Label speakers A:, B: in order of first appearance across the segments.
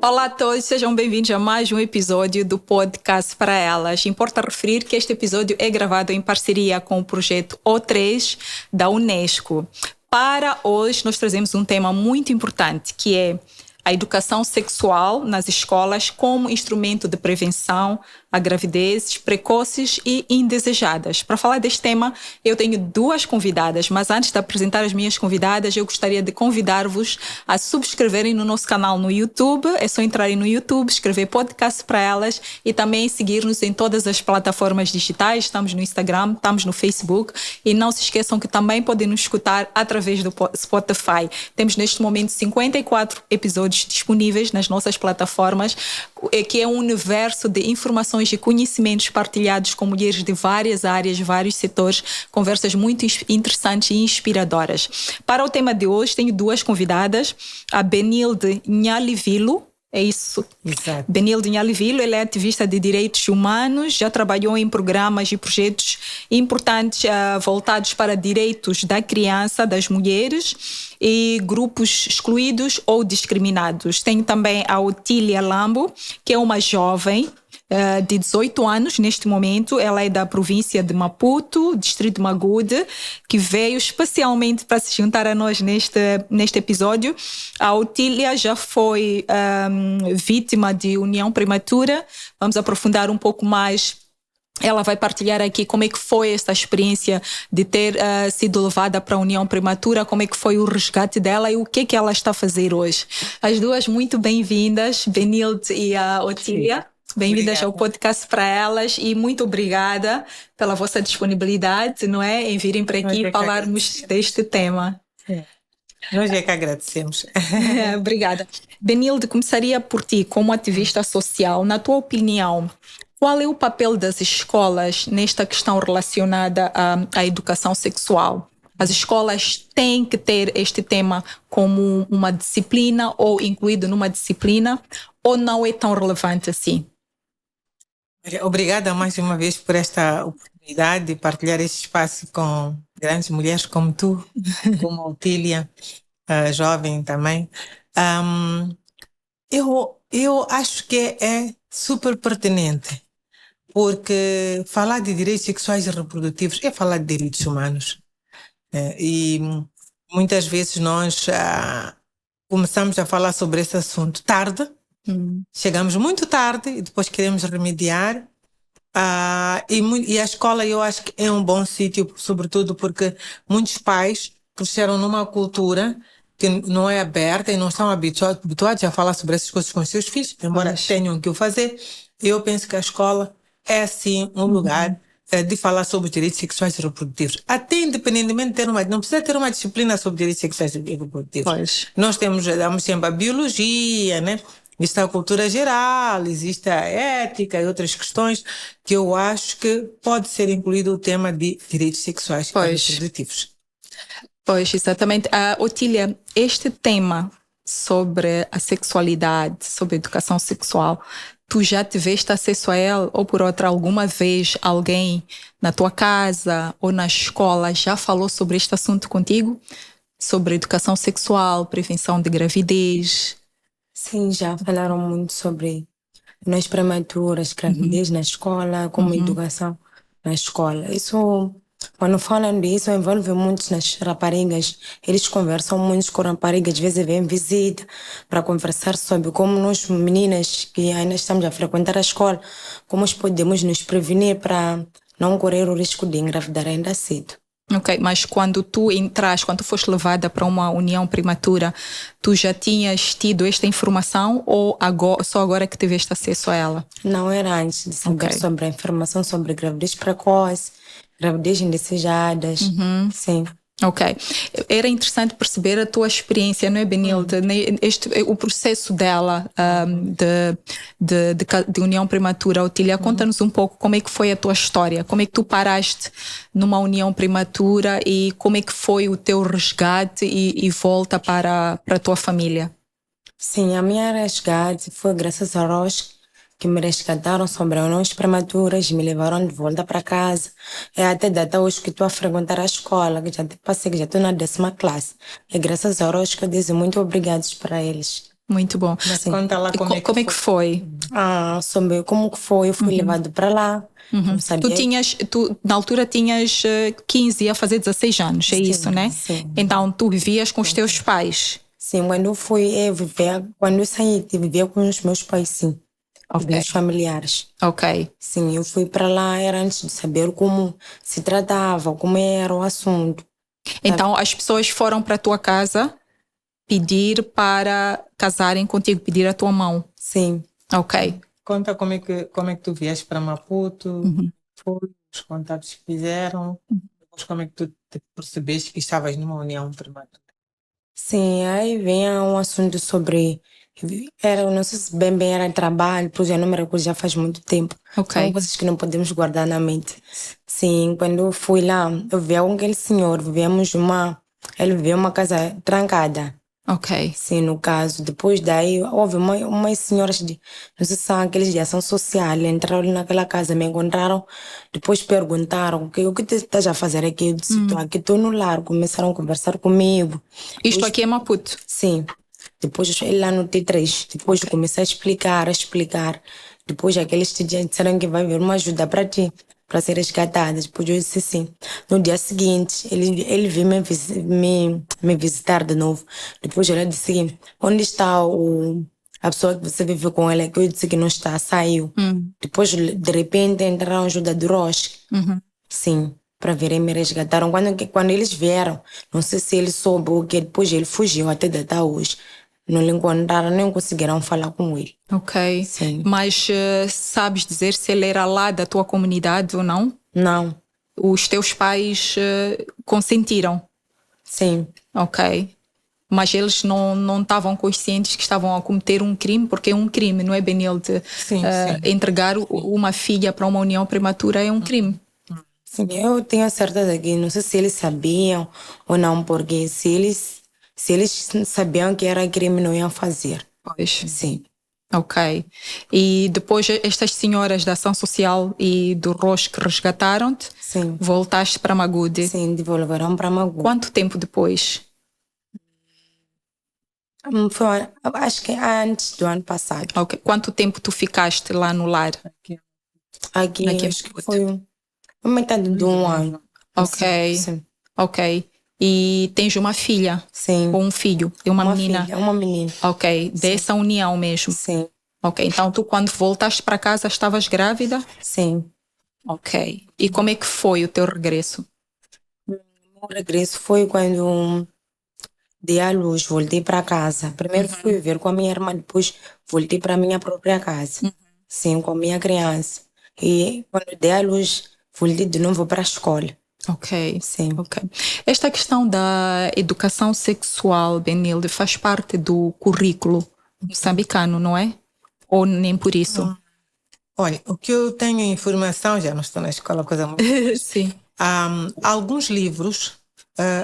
A: Olá a todos, sejam bem-vindos a mais um episódio do podcast para elas. Importa referir que este episódio é gravado em parceria com o projeto O3 da Unesco. Para hoje nós trazemos um tema muito importante, que é a educação sexual nas escolas como instrumento de prevenção a gravidezes precoces e indesejadas. Para falar deste tema, eu tenho duas convidadas, mas antes de apresentar as minhas convidadas, eu gostaria de convidar-vos a subscreverem no nosso canal no YouTube. É só entrarem no YouTube, escrever podcast para elas e também seguir-nos em todas as plataformas digitais. Estamos no Instagram, estamos no Facebook e não se esqueçam que também podem nos escutar através do Spotify. Temos neste momento 54 episódios disponíveis nas nossas plataformas, que é um universo de informações e conhecimentos partilhados com mulheres de várias áreas, vários setores, conversas muito interessantes e inspiradoras. Para o tema de hoje, tenho duas convidadas, a Benilde Nhalivilo. É isso.
B: Exato.
A: Benilde Nhalivilo, ela é ativista de direitos humanos, já trabalhou em programas e projetos importantes voltados para direitos da criança, das mulheres e grupos excluídos ou discriminados. Tenho também a Otília Lambo, que é uma jovem de 18 anos neste momento. Ela é da província de Maputo, distrito de Magude, que veio especialmente para se juntar a nós neste episódio. A Otília já foi vítima de união prematura. Vamos aprofundar um pouco mais. Ela vai partilhar aqui como é que foi essa experiência de ter sido levada para a união prematura, como é que foi o resgate dela e o que é que ela está a fazer hoje. As duas muito bem-vindas, Benilde e a Otília. Bem-vindas ao podcast para elas e muito obrigada pela vossa disponibilidade, não é? Em virem para aqui falarmos deste tema.
B: Nós é que agradecemos.
A: Obrigada. Benilde, começaria por ti, como ativista social. Na tua opinião, qual é o papel das escolas nesta questão relacionada à educação sexual? As escolas têm que ter este tema como uma disciplina ou incluído numa disciplina ou não é tão relevante assim?
B: Obrigada mais uma vez por esta oportunidade de partilhar este espaço com grandes mulheres como tu, como a Otília, jovem também. Eu acho que é super pertinente, porque falar de direitos sexuais e reprodutivos é falar de direitos humanos. E muitas vezes nós começamos a falar sobre esse assunto tarde. Chegamos muito tarde e depois queremos remediar. E a escola eu acho que é um bom sítio, sobretudo porque muitos pais cresceram numa cultura que não é aberta e não estão habituados a falar sobre essas coisas com os seus filhos, embora tenham que o fazer. Eu penso que a escola é sim um lugar de falar sobre direitos sexuais e reprodutivos. Até independentemente de ter não precisa ter uma disciplina sobre direitos sexuais e reprodutivos.
A: Pois.
B: Nós damos sempre a biologia, né? Existe a cultura geral, existe a ética e outras questões que eu acho que pode ser incluído o tema de direitos sexuais e reprodutivos.
A: Pois, exatamente. Otília, este tema sobre a sexualidade, sobre a educação sexual, tu já tiveste acesso a ele ou por alguma vez alguém na tua casa ou na escola já falou sobre este assunto contigo? Sobre educação sexual, prevenção de gravidez?
C: Sim, já falaram muito sobre nós prematuras, gravidez na escola, como educação na escola. Isso, quando falam disso, envolve muitos nas raparigas. Eles conversam muito com raparigas, às vezes vêm visita para conversar sobre como nós, meninas que ainda estamos a frequentar a escola, como podemos nos prevenir para não correr o risco de engravidar ainda cedo.
A: Ok, mas quando tu foste levada para uma união prematura, tu já tinhas tido esta informação ou só agora que tiveste acesso a ela?
C: Não, era antes de saber sobre a informação sobre gravidez precoce, gravidez indesejadas, sim.
A: Ok. Era interessante perceber a tua experiência, não é, Benilde? O processo dela de união prematura. Otília, conta-nos um pouco como é que foi a tua história, como é que tu paraste numa união prematura e como é que foi o teu resgate e volta para a tua família.
C: Sim, a minha resgate foi graças a Deus que me resgataram sobre uniões prematuras, me levaram de volta para casa. É até data hoje que estou a frequentar a escola, que já passei, que já estou na 10ª classe. É graças a Deus que eu digo muito obrigados para eles.
A: Muito bom.
B: Mas
C: Sim.
B: conta lá
A: E como é que foi?
C: Sobre como que foi, eu fui levado para lá. Não sabia.
A: Tu na altura tinhas 15 a fazer 16 anos, é isso, né?
C: Sim.
A: Então tu vivias com os teus pais.
C: Sim, quando eu fui quando eu saí de viver com os meus pais, sim. Os
A: Ok.
C: meus familiares.
A: Ok.
C: Sim, eu fui para lá, era antes de saber como se tratava, como era o assunto.
A: Então as pessoas foram para a tua casa pedir para casarem contigo, pedir a tua mão.
C: Sim.
A: Ok.
B: Conta como é que tu vieste para Maputo, foi, os contatos que fizeram, depois como é que tu te percebeste que estavas numa união prematura.
C: Sim, aí vem um assunto sobre. Não sei se bem era trabalho, pois eu não me recordo, já faz muito tempo.
A: Ok.
C: São coisas que não podemos guardar na mente. Sim, quando eu fui lá, eu vi com aquele senhor, ele vivia uma casa trancada.
A: Ok.
C: Sim, no caso. Depois daí, houve umas senhoras não sei se são aqueles de ação social, entraram ali naquela casa, me encontraram, depois perguntaram, o que tu estás a fazer aqui? Eu disse, estou aqui, estou no lar. Começaram a conversar comigo.
A: Isto aqui é Maputo.
C: Sim. Depois ele lá no T3. Depois eu comecei a explicar. Depois aqueles disseram que vai haver uma ajuda para ti, para ser resgatada. Depois eu disse sim. No dia seguinte, ele veio me visitar de novo. Depois ele disse que, onde está a pessoa que você viveu com ela? Que eu disse que não está, saiu. Depois, de repente, entraram ajuda do Roche. Sim, para virem me resgataram. Quando eles vieram, não sei se ele soube ou que depois ele fugiu até data hoje. Não lhe encontraram, nem conseguiram falar com ele.
A: Ok.
C: Sim.
A: Mas sabes dizer se ele era lá da tua comunidade ou não?
C: Não.
A: Os teus pais consentiram?
C: Sim.
A: Ok. Mas eles não estavam conscientes que estavam a cometer um crime, porque é um crime, não é, Benilde?
B: Sim.
A: Entregar uma filha para uma união prematura é um crime.
C: Sim, eu tenho a certeza que não sei se eles sabiam ou não, porque se eles sabiam que era crime, não iam fazer.
A: Pois.
C: Sim.
A: Ok. E depois estas senhoras da ação social e do Roche que resgataram-te,
C: Sim.
A: voltaste para Magude.
C: Sim, devolveram para Magu.
A: Quanto tempo depois?
C: Acho que antes do ano passado.
A: Ok. Quanto tempo tu ficaste lá no lar?
C: Aqui
A: Aqui é
C: acho que
A: Maputo.
C: foi a metade de um ano.
A: Ok.
C: Sim.
A: Ok. E tens uma filha?
C: Sim.
A: Ou um filho? E uma menina?
C: Filha, uma menina.
A: Ok. Dessa união mesmo?
C: Sim.
A: Ok. Então tu quando voltaste para casa estavas grávida?
C: Sim.
A: Ok. E como é que foi o teu regresso?
C: O regresso foi quando dei à luz, voltei para casa. Primeiro fui viver com a minha irmã, depois voltei para a minha própria casa. Sim, com a minha criança. E quando dei à luz, voltei de novo para a escola.
A: Ok.
C: Sim.
A: Ok. Esta questão da educação sexual, Benilde, faz parte do currículo moçambicano, não é? Ou nem por isso?
B: Olha, o que eu tenho informação, já não estou na escola, coisa muito.
A: Sim.
B: Alguns livros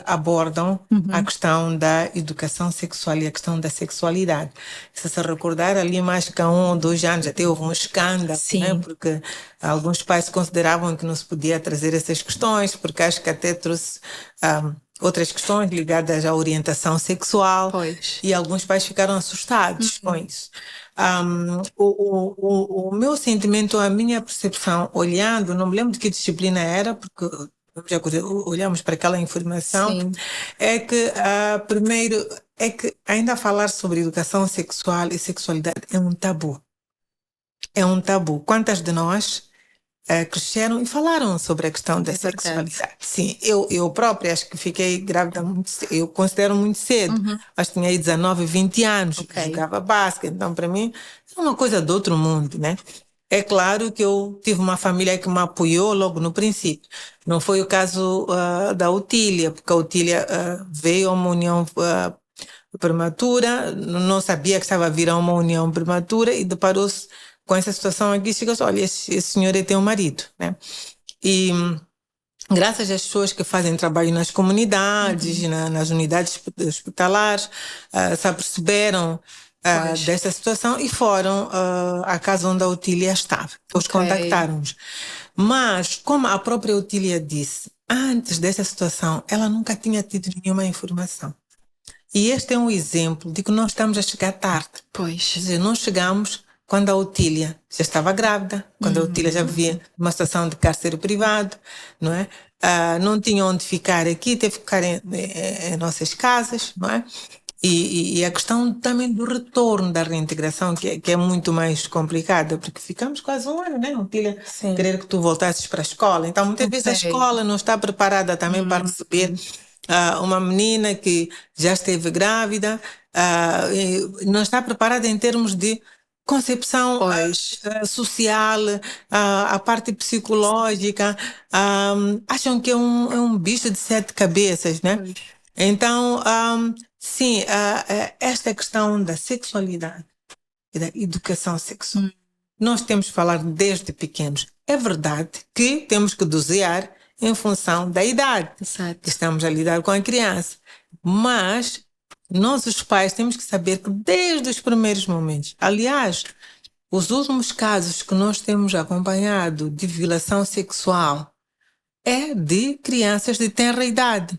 B: abordam a questão da educação sexual e a questão da sexualidade. Se recordar, ali mais que há 1 ou 2 anos até houve um escândalo,
A: Sim.
B: né? Porque alguns pais consideravam que não se podia trazer essas questões, porque acho que até trouxe outras questões ligadas à orientação sexual.
A: Pois.
B: E alguns pais ficaram assustados com isso. O meu sentimento, a minha percepção, olhando, não me lembro de que disciplina era, porque já olhamos para aquela informação,
A: Sim.
B: é que, primeiro, é que ainda falar sobre educação sexual e sexualidade é um tabu. É um tabu. Quantas de nós cresceram e falaram sobre a questão da sexualidade? Sim, eu própria acho que fiquei grávida muito cedo, eu considero muito cedo. Acho que tinha aí 19, 20 anos,
A: Ok.
B: jogava basquete, então para mim é uma coisa do outro mundo, né? É claro que eu tive uma família que me apoiou logo no princípio. Não foi o caso da Otília, porque a Otília veio a uma união prematura, não sabia que estava a vir a uma união prematura e deparou-se com essa situação aqui e chegou assim, olha, esse senhor tem um marido, né? E graças às pessoas que fazem trabalho nas comunidades, nas unidades hospitalares, se aperceberam dessa situação e foram à casa onde a Otília estava. Os contactaram-nos. Mas, como a própria Otília disse, antes dessa situação, ela nunca tinha tido nenhuma informação. E este é um exemplo de que nós estamos a chegar tarde.
A: Pois.
B: Quer dizer, nós chegamos quando a Otília já estava grávida, quando a Otília já vivia numa situação de cárcere privado, não é? Não tinha onde ficar aqui, teve que ficar em nossas casas, não é? E a questão também do retorno da reintegração, que é muito mais complicada, porque ficamos quase um ano, né? Otília, querer que tu voltasses para a escola. Então, muitas vezes a escola não está preparada também para receber uma menina que já esteve grávida, não está preparada em termos de concepção social, a parte psicológica, acham que é um bicho de 7 cabeças, né? Então, sim, esta questão da sexualidade e da educação sexual, nós temos que falar desde pequenos. É verdade que temos que dosear em função da idade que estamos a lidar com a criança, mas nós, os pais, temos que saber que desde os primeiros momentos, aliás, os últimos casos que nós temos acompanhado de violação sexual é de crianças de tenra idade.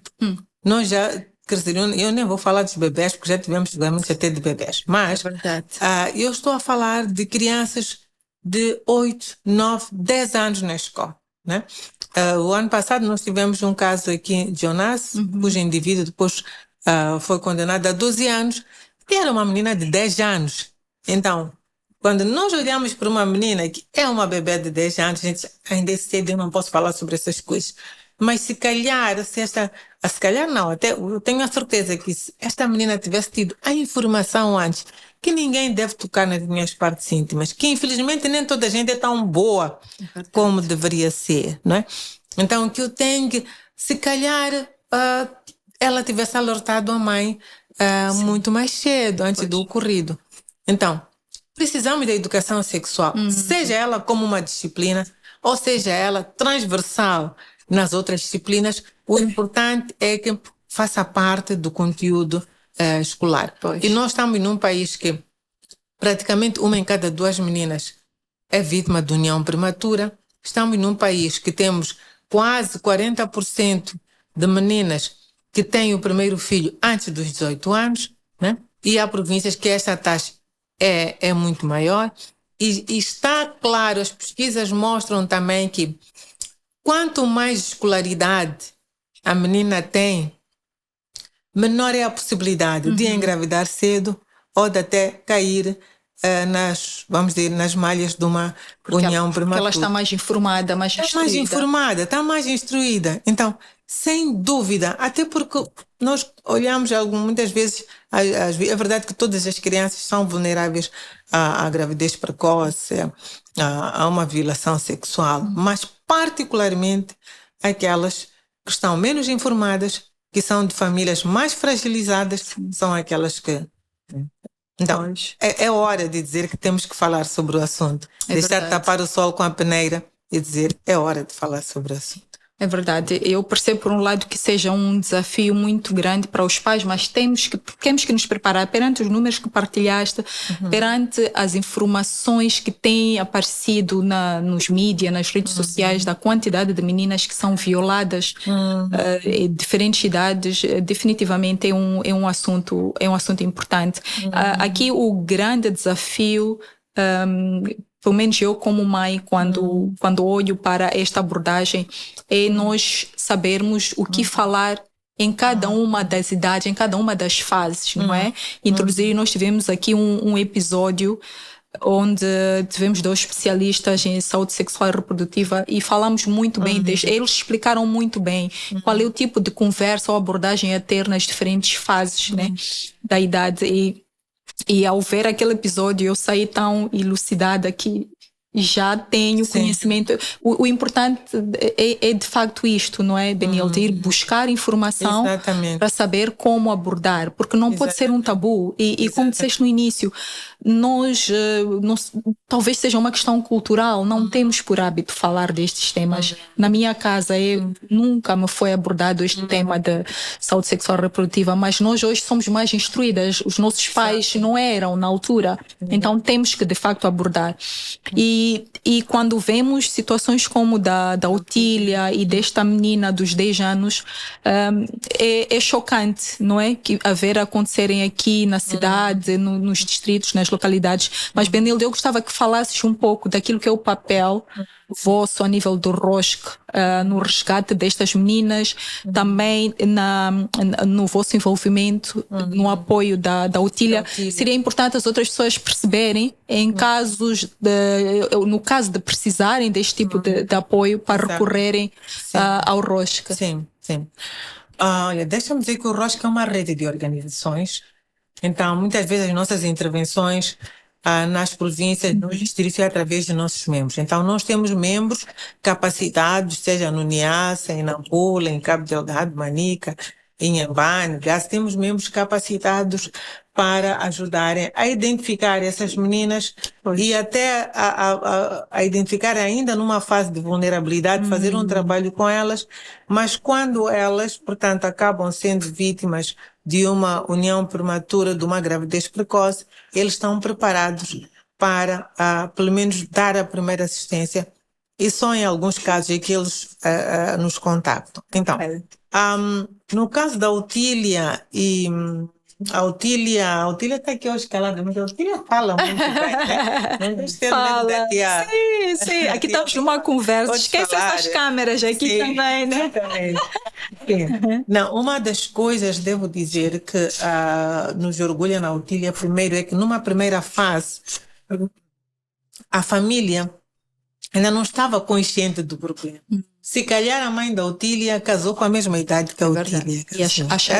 B: Nós já, quer dizer, eu nem vou falar dos bebés, porque já tivemos julgamentos até de bebés, mas eu estou a falar de crianças de 8, 9, 10 anos na escola, né? O ano passado nós tivemos um caso aqui de Jonas, cujo indivíduo depois foi condenado a 12 anos, que era uma menina de 10 anos. Então, quando nós olhamos para uma menina que é uma bebê de 10 anos, gente, ainda é cedo, eu não posso falar sobre essas coisas. Mas se calhar, se calhar não, até eu tenho a certeza que se esta menina tivesse tido a informação antes, que ninguém deve tocar nas minhas partes íntimas, que infelizmente nem toda a gente é tão boa como deveria ser, não é? Então, que eu tenho que, se calhar, ela tivesse alertado a mãe muito mais cedo, antes do ocorrido. Então, precisamos da educação sexual, seja ela como uma disciplina, ou seja ela transversal nas outras disciplinas. O importante é que faça parte do conteúdo escolar. E nós estamos num país que praticamente 1 em cada 2 meninas é vítima de união prematura. Estamos num país que temos quase 40% de meninas que têm o primeiro filho antes dos 18 anos, né? E há províncias que esta taxa é muito maior. E está claro, as pesquisas mostram também que quanto mais escolaridade a menina tem, menor é a possibilidade de engravidar cedo ou de até cair nas malhas de uma união prematura.
A: Porque ela está mais informada, mais instruída.
B: Está mais instruída. Então, sem dúvida, até porque nós olhamos muitas vezes, é verdade que todas as crianças são vulneráveis à gravidez precoce, a uma violação sexual, mas particularmente aquelas que estão menos informadas, que são de famílias mais fragilizadas, são aquelas que... Então, é hora de dizer que temos que falar sobre o assunto. Deixar de tapar o sol com a peneira e dizer, é hora de falar sobre o assunto.
A: É verdade. Eu percebo, por um lado, que seja um desafio muito grande para os pais, mas temos que nos preparar perante os números que partilhaste, perante as informações que têm aparecido nos mídias, nas redes sociais, da quantidade de meninas que são violadas em diferentes idades. Definitivamente é um assunto importante. Aqui o grande desafio, pelo menos eu como mãe, quando olho para esta abordagem, é nós sabermos o que falar em cada uma das idades, em cada uma das fases, não é? Nós tivemos aqui um episódio onde tivemos 2 especialistas em saúde sexual e reprodutiva e falamos muito bem eles explicaram muito bem qual é o tipo de conversa ou abordagem a ter nas diferentes fases, né, da idade. E ao ver aquele episódio, eu saí tão elucidada que já tenho conhecimento. O importante é de facto isto, não é, Beniel? De ir buscar informação para saber como abordar, porque não pode ser um tabu. E como disseste no início, nós talvez seja uma questão cultural, não temos por hábito falar destes temas. Na minha casa nunca me foi abordado este tema de saúde sexual e reprodutiva, mas nós hoje somos mais instruídas, os nossos pais não eram na altura, então temos que de facto abordar. E E quando vemos situações como da Otília e desta menina dos 10 anos, é chocante, não é? Que haver acontecerem aqui na cidade, nos distritos, nas localidades. Mas, Benilde, eu gostava que falasses um pouco daquilo que é o papel vosso a nível do ROSC, no resgate destas meninas, também no vosso envolvimento, no apoio da Otília. Seria importante as outras pessoas perceberem, em casos no caso de precisarem deste tipo de apoio, para recorrerem ao ROSC.
B: Sim, sim. Olha, deixa-me dizer que o ROSC é uma rede de organizações. Então, muitas vezes as nossas intervenções nas províncias, nos distritos, é através de nossos membros. Então, nós temos membros capacitados, seja no Niassa, em Nampula, em Cabo Delgado, Manica, em Inhambane, temos membros capacitados para ajudarem a identificar essas meninas e até a identificar ainda numa fase de vulnerabilidade, fazer um trabalho com elas, mas quando elas, portanto, acabam sendo vítimas de uma união prematura, de uma gravidez precoce, eles estão preparados para, pelo menos, dar a primeira assistência, e só em alguns casos é que eles nos contactam. Então, no caso da Otília a Otília está aqui hoje calada, mas a Otília fala muito bem, né?
A: Fala. Sim. Aqui estamos numa conversa. Esquece essas câmeras aqui também, né?
B: Sim. Não, uma das coisas, devo dizer, que nos orgulha na Otília, primeiro, é que numa primeira fase, a família ainda não estava consciente do problema. Se calhar a mãe da Otília casou com a mesma idade que a Otília.
A: E
B: as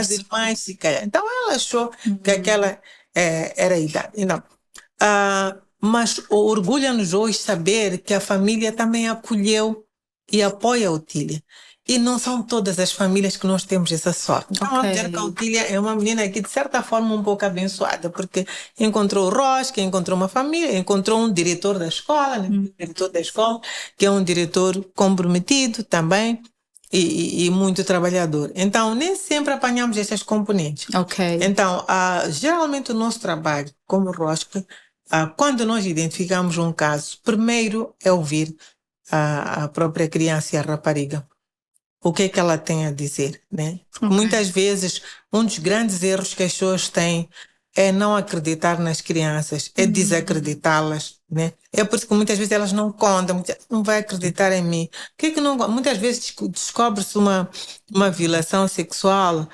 B: irmãs, se calhar. Então ela achou que aquela era a idade. Então, mas orgulha-nos hoje saber que a família também acolheu e apoia a Otília. E não são todas as famílias que nós temos essa sorte. Então, a dizer que a Otília é uma menina que, de certa forma, um pouco abençoada, porque encontrou o ROSC, encontrou uma família, encontrou um diretor da escola, que é um diretor comprometido também e muito trabalhador. Então, nem sempre apanhamos essas componentes. Então, geralmente o nosso trabalho como ROSC, quando nós identificamos um caso, primeiro é ouvir a própria criança e a rapariga. O que é que ela tem a dizer, né? Muitas vezes, um dos grandes erros que as pessoas têm é não acreditar nas crianças, é desacreditá-las, né? É por isso que muitas vezes elas não contam, não vai acreditar em mim. O que é que não? Muitas vezes descobre-se uma violação sexual,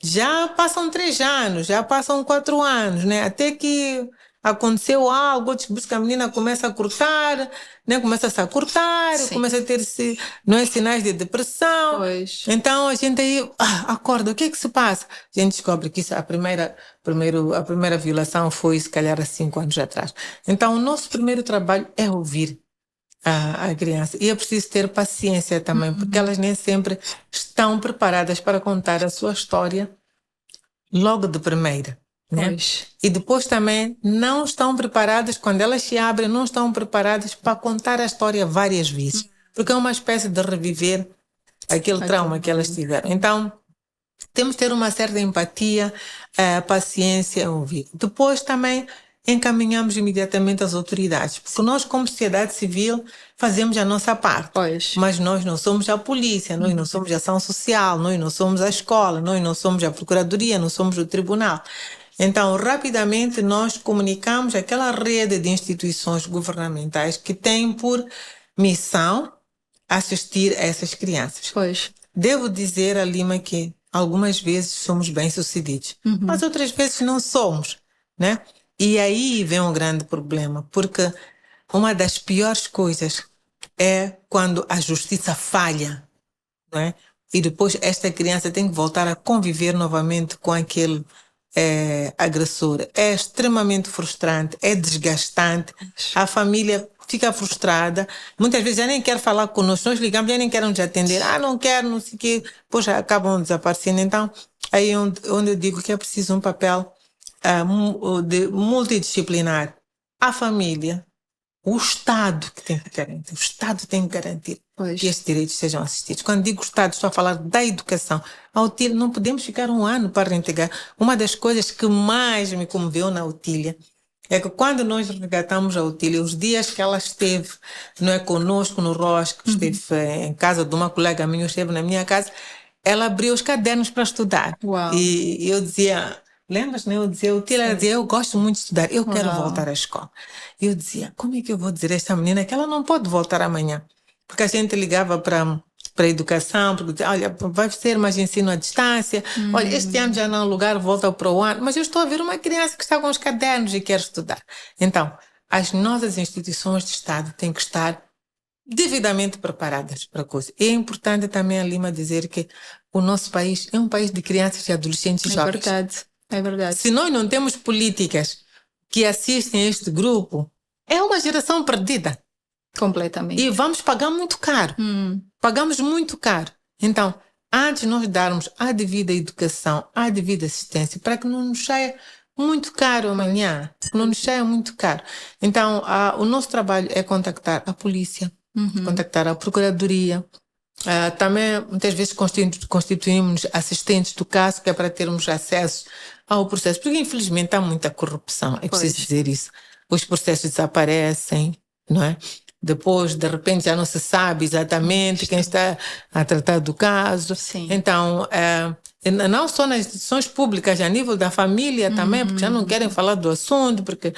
B: já passam 3 anos, já passam 4 anos, né? Até que aconteceu algo, outros que a menina começa a cortar, né? Começa-se a cortar, começa a ter sinais de depressão. Então a gente aí acorda, o que é que se passa? A gente descobre que isso, a primeira violação foi se calhar há 5 anos atrás. Então o nosso primeiro trabalho é ouvir a criança. E é preciso ter paciência também, porque elas nem sempre estão preparadas para contar a sua história logo de primeira. Né? E depois também não estão preparadas, quando elas se abrem, não estão preparadas para contar a história várias vezes, porque é uma espécie de reviver aquele trauma que elas tiveram. Então, temos que ter uma certa empatia, paciência, ouvir. Depois também encaminhamos imediatamente às autoridades, porque nós, como sociedade civil, fazemos a nossa parte, mas nós não somos a polícia, nós não somos a ação social, nós não somos a escola, nós não somos a procuradoria, não somos o tribunal. Então, rapidamente, nós comunicamos aquela rede de instituições governamentais que têm por missão assistir a essas crianças. Devo dizer a Lima que algumas vezes somos bem-sucedidos, mas outras vezes não somos, né? E aí vem um grande problema, porque uma das piores coisas é quando a justiça falha, não é? E depois esta criança tem que voltar a conviver novamente com aquele agressor. É extremamente frustrante, é desgastante, a família fica frustrada, muitas vezes já nem quer falar conosco, nós ligamos, já nem querem nos atender, não quero, não sei o quê, depois já acabam desaparecendo. Então, aí é onde eu digo que é preciso um papel multidisciplinar. A família, o Estado que tem que garantir, o Estado tem que garantir que estes direitos sejam assistidos. Quando digo Estado, estou a falar da educação. A Otília, não podemos ficar 1 ano para reintegrar. Uma das coisas que mais me comoveu na Otília é que quando nós resgatamos a Otília, os dias que ela esteve, não é, conosco no Rosco, esteve em casa de uma colega minha, esteve na minha casa, ela abriu os cadernos para estudar.
A: Uau.
B: E eu dizia, lembras, né? Eu dizia, Otília, ela dizia, eu gosto muito de estudar, eu quero
A: Uau.
B: voltar à escola. E eu dizia, como é que eu vou dizer a esta menina que ela não pode voltar amanhã? Porque a gente ligava para a educação, porque dizia, olha, vai ser mais ensino à distância, olha, este ano já não há lugar, volta para o ano, mas eu estou a ver uma criança que está com os cadernos e quer estudar. Então, as nossas instituições de Estado têm que estar devidamente preparadas para a coisa. É importante também a Lima dizer que o nosso país é um país de crianças e adolescentes jovens.
A: É verdade.
B: Se nós não temos políticas que assistem a este grupo, é uma geração perdida.
A: Completamente.
B: E vamos pagar muito caro. Pagamos muito caro. Então, antes de nós darmos a devida educação, a devida assistência, para que não nos saia muito caro amanhã, não nos saia muito caro. Então, o nosso trabalho é contactar a polícia, contactar a procuradoria. Também, muitas vezes, constituímos assistentes do caso, que é para termos acesso ao processo. Porque, infelizmente, há muita corrupção. É preciso dizer isso. Os processos desaparecem, não é? Depois, de repente, já não se sabe exatamente quem está a tratar do caso.
A: Sim.
B: Então, não só nas instituições públicas, a nível da família também, porque já não querem falar do assunto, porque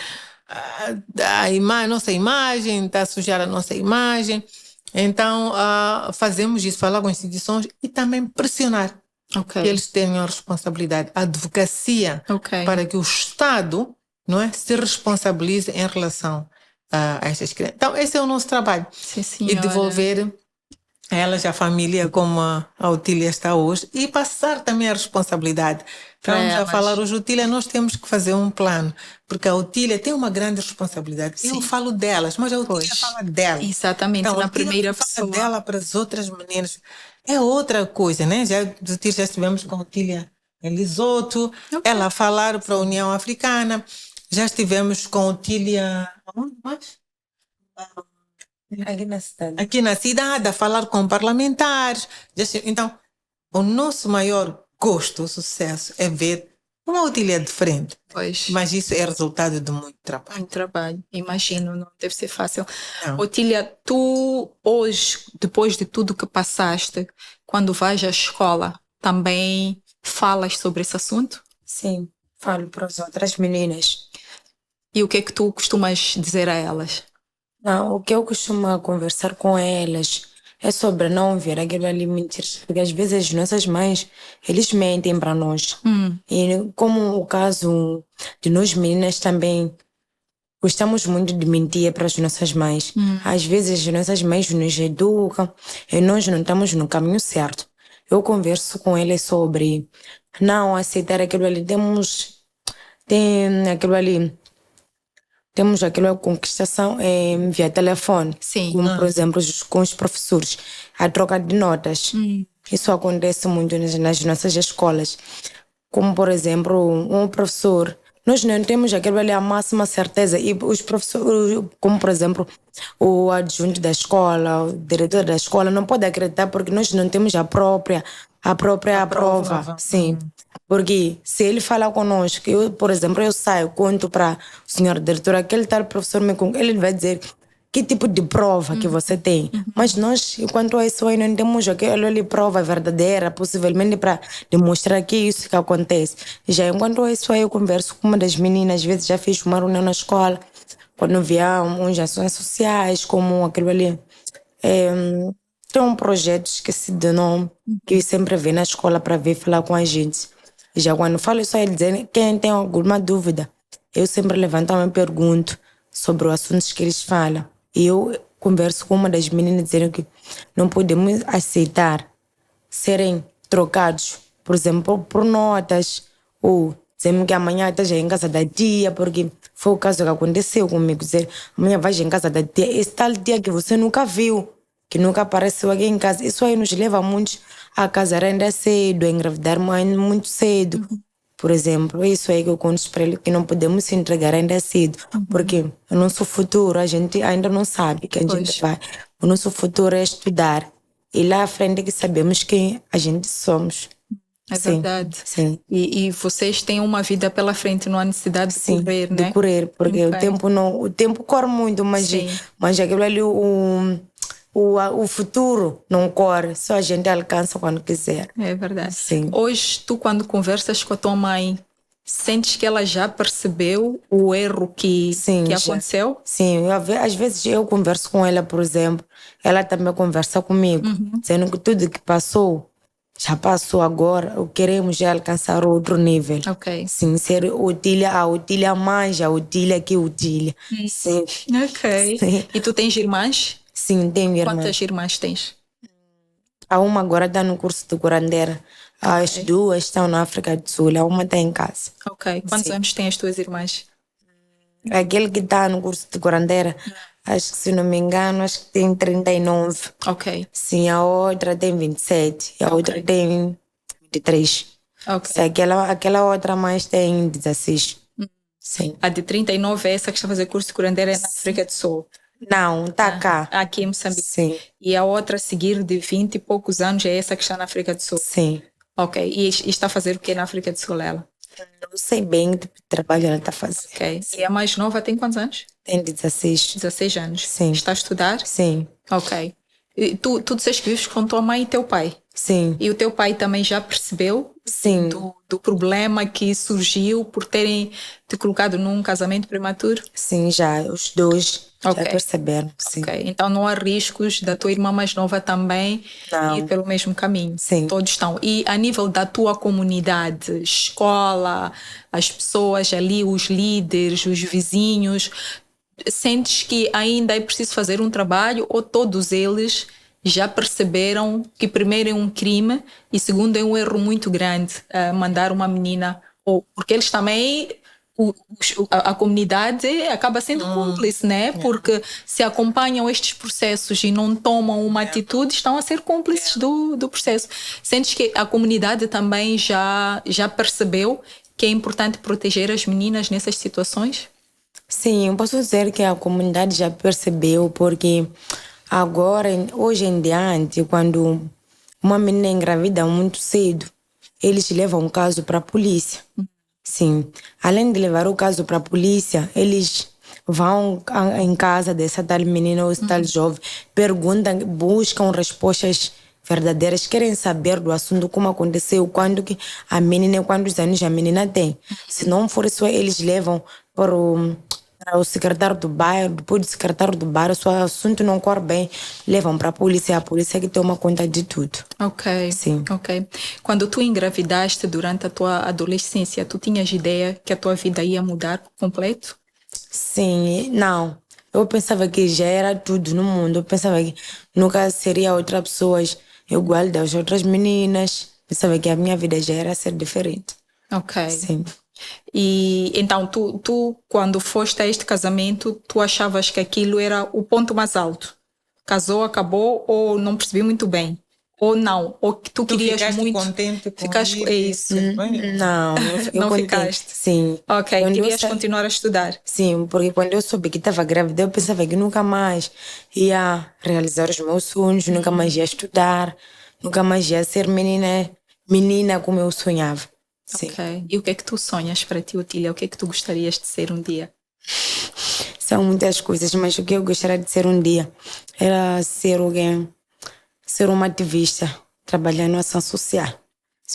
B: a nossa imagem está a sujar a nossa imagem. Então, fazemos isso, falar com instituições e também pressionar que eles tenham a responsabilidade, a advocacia, para que o Estado, não é, se responsabilize em relação a estas crianças. Então, esse é o nosso trabalho.
A: Sim,
B: e devolver a elas, a família, como a Otília está hoje, e passar também a responsabilidade. Estamos a falar hoje, Otília, nós temos que fazer um plano, porque a Otília tem uma grande responsabilidade. Eu falo delas, mas a Otília fala dela.
A: Exatamente,
B: então,
A: na primeira pessoa.
B: Fala dela para as outras meninas. É outra coisa, né? Já estivemos com a Otília em Lesoto, ela a falar para a União Africana. Já estivemos com Otília... Onde mais?
C: Aqui na cidade.
B: Aqui na cidade, a falar com parlamentares. Então, o nosso maior gosto, o sucesso, é ver uma Otília de frente. Mas isso é resultado de muito trabalho.
A: Muito trabalho, imagino, não deve ser fácil.
B: Não.
A: Otília, tu hoje, depois de tudo que passaste, quando vais à escola, também falas sobre esse assunto?
C: Sim, falo para as outras meninas.
A: E o que é que tu costumas dizer a elas?
C: Não, o que eu costumo conversar com elas é sobre não ver aquilo ali mentir. Porque às vezes as nossas mães, eles mentem para nós. E como o caso de nós meninas também, gostamos muito de mentir para as nossas mães. Às vezes as nossas mães nos educam e nós não estamos no caminho certo. Eu converso com elas sobre não aceitar aquilo ali. Temos aquela conquistação via telefone.
A: Sim.
C: Como, por exemplo, com os professores. A troca de notas. Isso acontece muito nas nossas escolas. Como, por exemplo, um professor... Nós não temos a máxima certeza. E os professores, como, por exemplo, o adjunto da escola, o diretor da escola, não pode acreditar porque nós não temos a própria prova. Sim. Porque se ele falar conosco, por exemplo, eu saio, conto para o senhor diretor, aquele tal professor ele vai dizer que tipo de prova que você tem. Mas nós, enquanto a SOI, não temos aquela prova verdadeira, possivelmente para demonstrar que isso que acontece. Já enquanto a SOI, eu converso com uma das meninas, às vezes já fiz uma reunião na escola, quando via umas ações sociais, como aquilo ali. Tem um projeto, esqueci de nome, que sempre vem na escola para vir falar com a gente. Já quando falo isso, ele diz, quem tem alguma dúvida, eu sempre levanto e pergunto sobre os assuntos que eles falam. E eu converso com uma das meninas dizendo que não podemos aceitar serem trocados, por exemplo, por notas, ou dizendo que amanhã esteja em casa da tia, porque foi o caso que aconteceu comigo, dizer, amanhã vais em casa da tia, esse tal tia que você nunca viu, que nunca apareceu aqui em casa. Isso aí nos leva muito a casar ainda cedo, a engravidar muito cedo. Por exemplo, isso aí que eu conto para ele, que não podemos se entregar ainda cedo, porque o nosso futuro, a gente ainda não sabe que a gente vai. O nosso futuro é estudar. E lá à frente que sabemos quem a gente somos.
A: É
C: Sim,
A: verdade.
C: sim.
A: E vocês têm uma vida pela frente, não há necessidade de
C: Sim,
A: correr,
C: de
A: né?
C: correr, porque
A: Ok.
C: o tempo corre muito,
A: Sim.
C: mas aquilo ali, o futuro não corre, só a gente alcança quando quiser.
A: É verdade.
C: Sim.
A: Hoje, tu, quando conversas com a tua mãe, sentes que ela já percebeu o erro que
C: Sim, já.
A: aconteceu?
C: Sim, às vezes eu converso com ela, por exemplo, ela também conversa comigo, dizendo que tudo que passou, já passou agora, queremos já alcançar outro nível.
A: Ok.
C: Sim, ser a Otília manja, a Otília que Otília. Sim.
A: Ok.
C: Sim.
A: E tu tens irmãs?
C: Sim, tenho irmã.
A: Quantas irmãs tens?
C: A uma agora está no curso de curandeira. As duas estão na África do Sul, a uma está em casa.
A: Ok. Quantos
C: Sim.
A: anos têm as tuas irmãs?
C: Aquele que está no curso de curandeira, acho que se não me engano, acho que tem 39.
A: Ok.
C: Sim, a outra tem 27. E a outra tem 23.
A: Ok.
C: Sim, aquela outra mais tem 16. Sim.
A: A de 39 é essa que está a fazer curso de curandeira na África do Sul.
C: Não, está cá.
A: Aqui em Moçambique.
C: Sim,
A: E a outra a seguir de 20 e poucos anos é essa que está na África do Sul.
C: sim.
A: Ok. E está a fazer o que na África do Sul ela?
C: Não sei bem que tipo de trabalho ela está fazendo.
A: Ok. E a mais nova tem quantos anos?
C: Tem 16.
A: 16 anos.
C: Sim.
A: Está a estudar?
C: Sim,
A: Ok. E tu disseste que vives com tua mãe e teu pai.
C: sim,
A: E o teu pai também já percebeu
C: sim.
A: do problema que surgiu por terem te colocado num casamento prematuro?
C: Sim, já. Os dois
A: Ok.
C: já perceberam. Sim.
A: Ok. Então não há riscos da tua irmã mais nova também
C: Não.
A: ir pelo mesmo caminho?
C: Sim.
A: Todos estão. E a nível da tua comunidade, escola, as pessoas ali, os líderes, os vizinhos, sentes que ainda é preciso fazer um trabalho ou todos eles já perceberam que primeiro é um crime e segundo é um erro muito grande mandar uma menina, ou porque eles também a comunidade acaba sendo cúmplice, né? Porque se acompanham estes processos e não tomam uma atitude, estão a ser cúmplices do processo. Sentes que a comunidade também já percebeu que é importante proteger as meninas nessas situações?
C: Sim, eu posso dizer que a comunidade já percebeu, porque agora, hoje em diante, quando uma menina engravida muito cedo, eles levam o caso para a polícia. Sim. Além de levar o caso para a polícia, eles vão em casa dessa tal menina ou esse tal jovem, perguntam, buscam respostas verdadeiras, querem saber do assunto, como aconteceu, quando que a menina, quantos anos a menina tem. Se não for isso, eles levam para o secretário do bairro, depois do secretário do bairro, se o assunto não corre bem, levam para a polícia que toma conta de tudo.
A: Ok.
C: Sim.
A: Ok. Quando tu engravidaste durante a tua adolescência, tu tinhas ideia que a tua vida ia mudar por completo?
C: Sim, não. Eu pensava que já era tudo no mundo. Eu pensava que nunca seria outra pessoa igual das outras meninas. Pensava que a minha vida já era ser diferente.
A: Ok.
C: Sim.
A: E então tu quando foste a este casamento, tu achavas que aquilo era o ponto mais alto? Casou, acabou ou não percebi muito bem? Ou não? Ou que tu querias
B: ficaste
A: muito?
B: contente com
A: Ficaste
B: ir?
A: é isso?
C: Não fiquei
A: Não
C: contente.
A: ficaste?
C: Sim.
A: Ok,
C: Quando eu
A: querias
C: sa-
A: continuar a estudar?
C: Sim, porque quando eu soube que estava grávida, eu pensava que nunca mais ia realizar os meus sonhos, nunca mais ia estudar, nunca mais ia ser menina como eu sonhava. Sim.
A: Ok. E o que é que tu sonhas para ti, Otília? O que é que tu gostarias de ser um dia?
C: São muitas coisas, mas o que eu gostaria de ser um dia era ser alguém, ser uma ativista, trabalhar na ação social,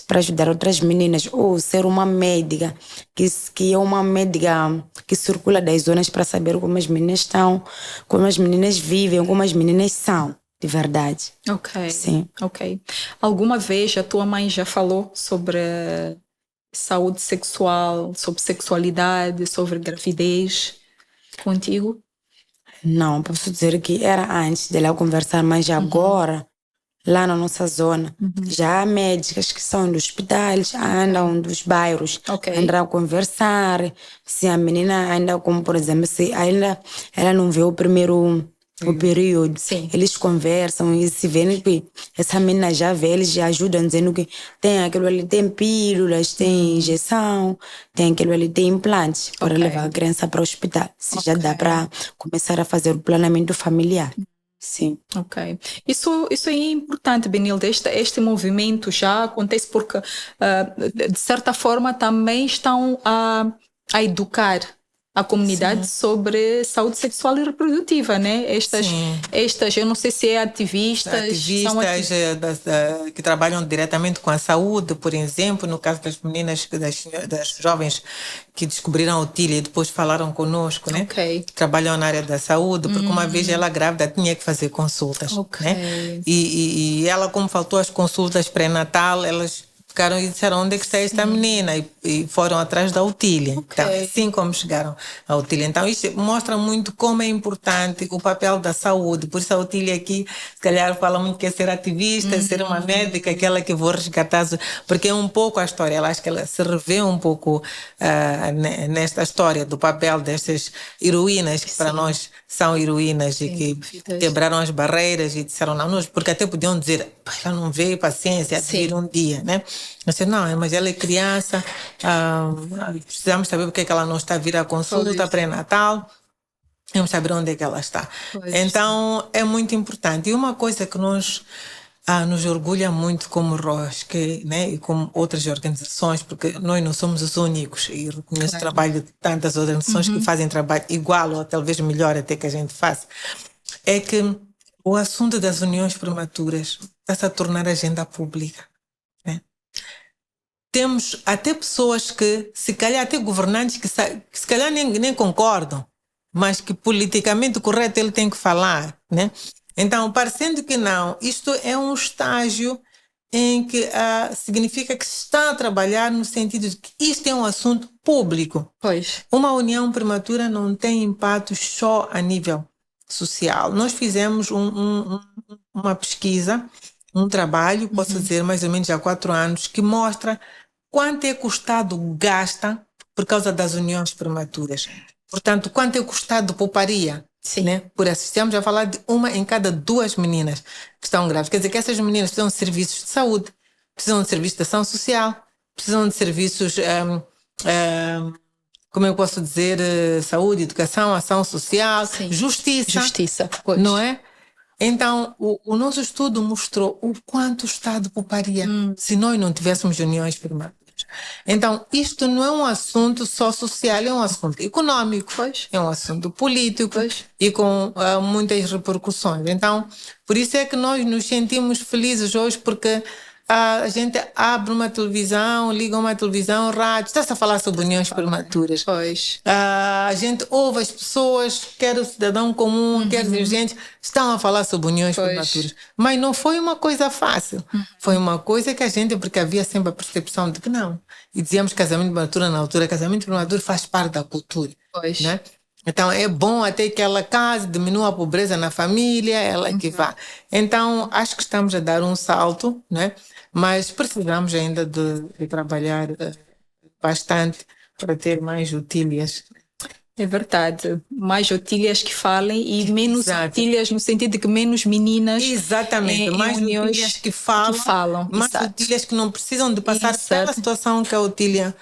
C: para ajudar outras meninas, ou ser uma médica, que é uma médica que circula das zonas para saber como as meninas estão, como as meninas vivem, como as meninas são, de verdade.
A: Ok.
C: Sim.
A: Ok. Alguma vez a tua mãe já falou sobre saúde sexual, sobre sexualidade, sobre gravidez contigo?
C: Não, posso dizer que era antes dela conversar, mas agora, lá na nossa zona, já há médicas que são dos hospitais, andam dos bairros,
A: Ok.
C: andam a conversar. Se a menina ainda, como por exemplo, se ainda ela não vê o período,
A: Sim.
C: eles conversam e se vêem que essa menina já vê, eles já ajudam dizendo que tem aquilo ali, tem pílulas, tem injeção, tem aquilo ali, tem implantes para
A: Ok.
C: levar a criança para o hospital. Se já dá
A: Ok.
C: para começar a fazer o planejamento familiar. Sim.
A: Ok. Isso é importante, Benilde. Este movimento já acontece porque, de certa forma, também estão a educar a comunidade sobre saúde sexual e reprodutiva, né?
B: Sim.
A: Eu não sei se é ativistas,
B: Ativistas que trabalham diretamente com a saúde, por exemplo, no caso das meninas, das jovens que descobriram a Otília e depois falaram conosco, né?
A: Ok.
B: Trabalham na área da saúde, porque uma vez ela grávida tinha que fazer consultas,
A: Ok.
B: né? E ela, como faltou as consultas pré-natal, elas ficaram e disseram onde é que está esta menina e foram atrás da Otília.
A: Ok.
B: Então, assim como chegaram à Otília. Então, isto mostra muito como é importante o papel da saúde. Por isso a Otília aqui, se calhar, fala muito que é ser ativista, ser uma médica, aquela que vou resgatar, porque é um pouco a história. Ela acho que ela se revê um pouco nesta história do papel destas heroínas que para nós são heroínas e que quebraram as barreiras e disseram não, porque até podiam dizer, ela não veio, paciência, há de vir um dia, né? Eu disse, não, mas ela é criança, precisamos saber porque é que ela não está a vir à consulta pré-natal, vamos saber onde é que ela está. Então, é muito importante. E uma coisa que nos orgulha muito como ROS, né, e como outras organizações, porque nós não somos os únicos, e reconheço o trabalho de tantas organizações que fazem trabalho igual ou talvez melhor até que a gente faça, é que o assunto das uniões prematuras está-se a tornar agenda pública. Né? Temos até pessoas que, se calhar até governantes que se calhar nem concordam, mas que politicamente correto ele tem que falar, né? Então, parecendo que não, isto é um estágio em que significa que se está a trabalhar no sentido de que isto é um assunto público.
A: Pois.
B: Uma união prematura não tem impacto só a nível social. Nós fizemos uma pesquisa, um trabalho, posso dizer mais ou menos há 4 anos, que mostra quanto é que o Estado gasta por causa das uniões prematuras. Portanto, quanto é que o Estado pouparia? Né? Por isso, estamos a falar de 1 em cada 2 meninas que estão grávidas. Quer dizer que essas meninas precisam de serviços de saúde, precisam de serviços de ação social, precisam de serviços, como eu posso dizer, saúde, educação, ação social, justiça.
A: Justiça, pois.
B: Não é? Então, o nosso estudo mostrou o quanto o Estado pouparia se nós não tivéssemos uniões prematuras. Então, isto não é um assunto só social, é um assunto econômico, é um assunto político e com muitas repercussões. Então, por isso é que nós nos sentimos felizes hoje, porque a gente abre uma televisão, liga uma televisão, rádio, está-se a falar sobre uniões prematuras.
A: Pois.
B: A gente ouve as pessoas, quer o cidadão comum, quer os dirigentes, estão a falar sobre uniões prematuras. Mas não foi uma coisa fácil. Foi uma coisa que a gente, porque havia sempre a percepção de que não. E dizíamos casamento prematuro na altura, casamento prematuro faz parte da cultura.
A: Pois.
B: Né? Então, é bom até que ela case, diminua a pobreza na família, ela que vá. Então, acho que estamos a dar um salto, né? Mas precisamos ainda de trabalhar bastante para ter mais Otílias.
A: É verdade. Mais Otílias que falem e menos Otílias no sentido de que menos meninas.
B: Exatamente. Mais Otílias que falam. Mais Otílias que não precisam de passar pela situação que a Otília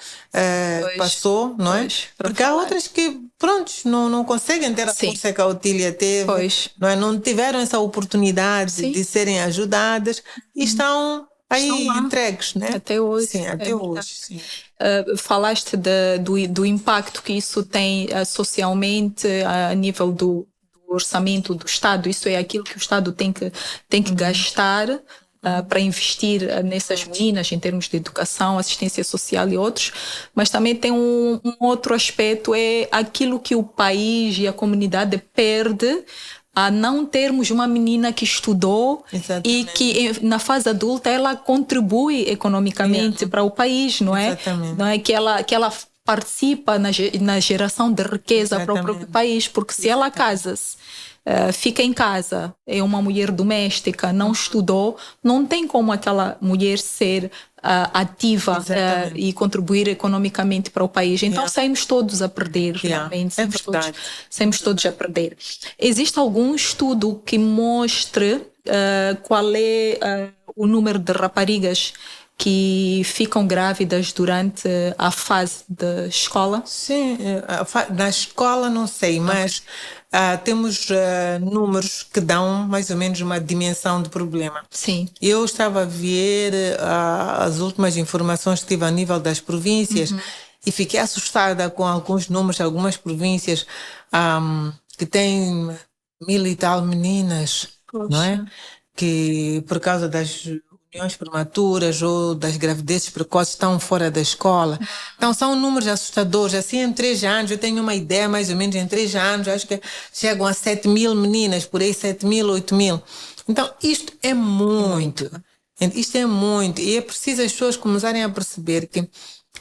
B: passou, não é? Porque há outras que, pronto, não conseguem ter a força que a Otília teve. Não é? Não tiveram essa oportunidade de serem ajudadas e estão aí entregues, né?
A: Até hoje.
B: Sim, até hoje. Sim.
A: Falaste do impacto que isso tem socialmente a nível do orçamento do Estado. Isso é aquilo que o Estado tem que gastar para investir nessas meninas em termos de educação, assistência social e outros. Mas também tem um outro aspecto, é aquilo que o país e a comunidade perde a não termos uma menina que estudou e que na fase adulta ela contribui economicamente para o país, não é? Não é que ela participa na geração de riqueza para o próprio país, porque se ela casa-se, fica em casa, é uma mulher doméstica, não estudou, não tem como aquela mulher ser ativa e contribuir economicamente para o país. Então saímos todos a perder, realmente. Saímos todos a perder. Existe algum estudo que mostre qual é o número de raparigas que ficam grávidas durante a fase da escola?
B: Sim, na escola não sei, mas temos números que dão mais ou menos uma dimensão do problema.
A: Sim.
B: Eu estava a ver as últimas informações que tive a nível das províncias e fiquei assustada com alguns números, algumas províncias que têm 1000 e tal meninas, não é? Que por causa das uniões prematuras ou das gravidezes precoces estão fora da escola. Então são números assustadores. Assim, em 3 anos, eu tenho uma ideia mais ou menos, em 3 anos, acho que chegam a 7.000 meninas, por aí 7.000, 8.000. Então isto é muito. Isto é muito. E é preciso as pessoas começarem a perceber que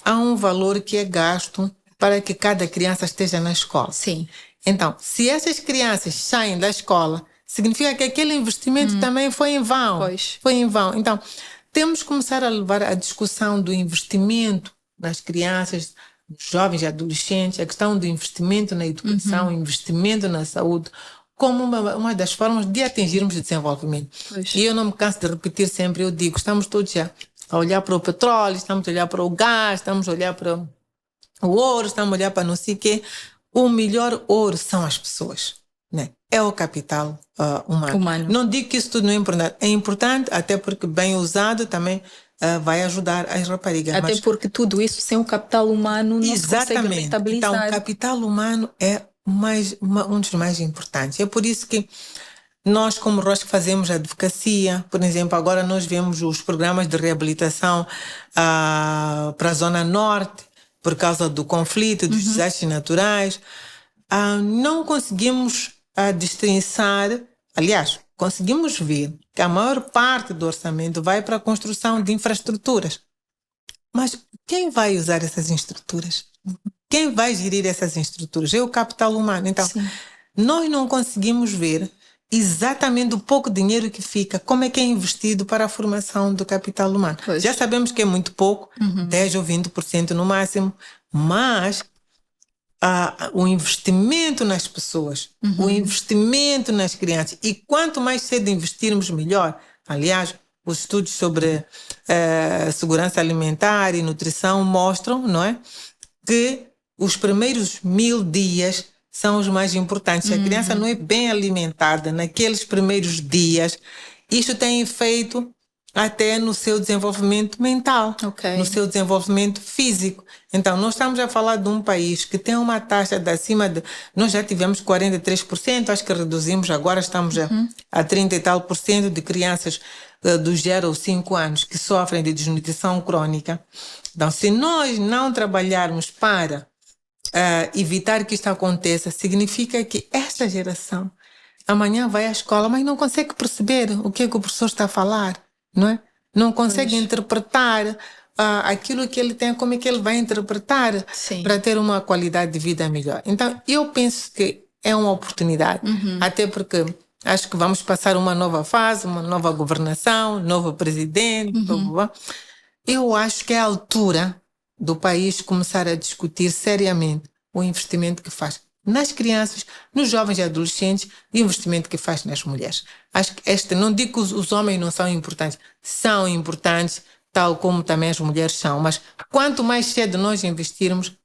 B: há um valor que é gasto para que cada criança esteja na escola.
A: Sim.
B: Então, se essas crianças saem da escola, significa que aquele investimento também foi em vão.
A: Pois.
B: Foi em vão. Então, temos que começar a levar a discussão do investimento nas crianças, nos jovens e adolescentes, a questão do investimento na educação, investimento na saúde, como uma das formas de atingirmos o desenvolvimento.
A: Pois.
B: E eu não me canso de repetir sempre, eu digo, estamos todos já a olhar para o petróleo, estamos a olhar para o gás, estamos a olhar para o ouro, estamos a olhar para não sei o quê. O melhor ouro são as pessoas, né? É o capital humano. Não digo que isso tudo não é importante. É importante, até porque bem usado também vai ajudar as raparigas.
A: Até porque tudo isso sem o capital humano não se consegue rentabilizar.
B: Então, o capital humano é um dos mais importantes. É por isso que nós, como ROSC, fazemos advocacia. Por exemplo, agora nós vemos os programas de reabilitação para a Zona Norte, por causa do conflito, dos desastres naturais. Não conseguimos destrinçar, aliás, conseguimos ver que a maior parte do orçamento vai para a construção de infraestruturas. Mas quem vai usar essas estruturas? Quem vai gerir essas estruturas? É o capital humano. Então, nós não conseguimos ver exatamente o pouco dinheiro que fica, como é que é investido para a formação do capital humano. Pois. Já sabemos que é muito pouco, 10 ou 20% no máximo, mas o investimento nas pessoas, o investimento nas crianças, e quanto mais cedo investirmos, melhor. Aliás, os estudos sobre segurança alimentar e nutrição mostram, não é, que os primeiros 1000 dias são os mais importantes. Se a criança não é bem alimentada naqueles primeiros dias, isto tem efeito até no seu desenvolvimento mental, no seu desenvolvimento físico. Então, nós estamos a falar de um país que tem uma taxa de acima de... Nós já tivemos 43%, acho que reduzimos, agora estamos a 30 e tal por cento de crianças dos 0 aos 5 anos que sofrem de desnutrição crônica. Então, se nós não trabalharmos para evitar que isto aconteça, significa que esta geração amanhã vai à escola, mas não consegue perceber o que é que o professor está a falar, não é? Não consegue interpretar aquilo que ele tem, como é que ele vai interpretar para ter uma qualidade de vida melhor. Então, eu penso que é uma oportunidade, até porque acho que vamos passar uma nova fase, uma nova governação, novo presidente. Eu acho que é a altura do país começar a discutir seriamente o investimento que faz nas crianças, nos jovens e adolescentes e o investimento que faz nas mulheres. Acho que não digo que os homens não são importantes, tal como também as mulheres são, mas quanto mais cedo nós investirmos,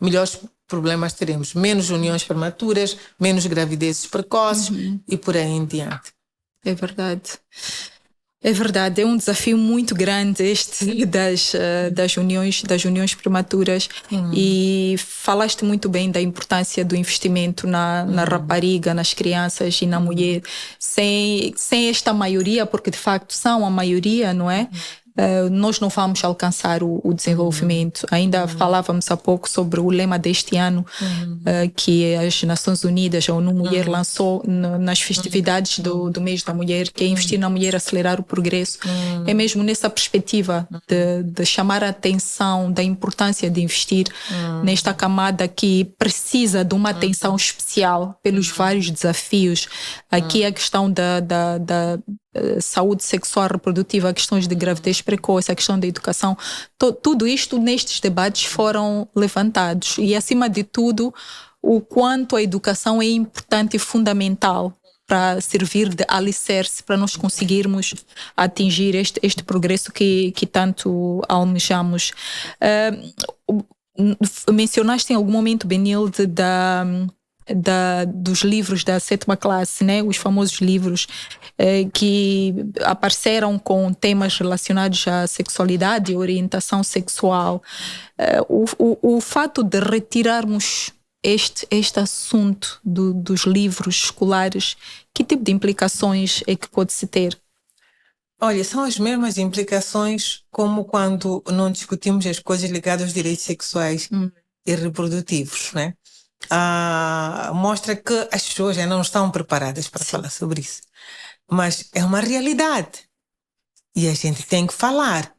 B: melhores problemas teremos. Menos uniões prematuras, menos gravidezes precoces e por aí em diante.
A: É verdade. É verdade, é um desafio muito grande este das uniões prematuras e falaste muito bem da importância do investimento na rapariga, nas crianças e na mulher. Sem esta maioria, porque de facto são a maioria, não é? Nós não vamos alcançar o desenvolvimento. Ainda falávamos há pouco sobre o lema deste ano que as Nações Unidas, a ONU Mulher, lançou nas festividades do mês da mulher, que é investir na mulher, acelerar o progresso. É mesmo nessa perspectiva de chamar a atenção da importância de investir nesta camada que precisa de uma atenção especial pelos vários desafios. Aqui a questão da saúde sexual reprodutiva, questões de gravidez precoce, a questão da educação, tudo isto nestes debates foram levantados e acima de tudo o quanto a educação é importante e fundamental para servir de alicerce para nós conseguirmos atingir este progresso que tanto almejamos. Mencionaste em algum momento, Benilde, dos livros da 7ª classe, né? Os famosos livros que apareceram com temas relacionados à sexualidade e orientação sexual. O fato de retirarmos este assunto dos livros escolares, que tipo de implicações é que pode-se ter?
B: Olha, são as mesmas implicações como quando não discutimos as coisas ligadas aos direitos sexuais e reprodutivos, né? Mostra que as pessoas já não estão preparadas para falar sobre isso. Mas é uma realidade. E a gente tem que falar.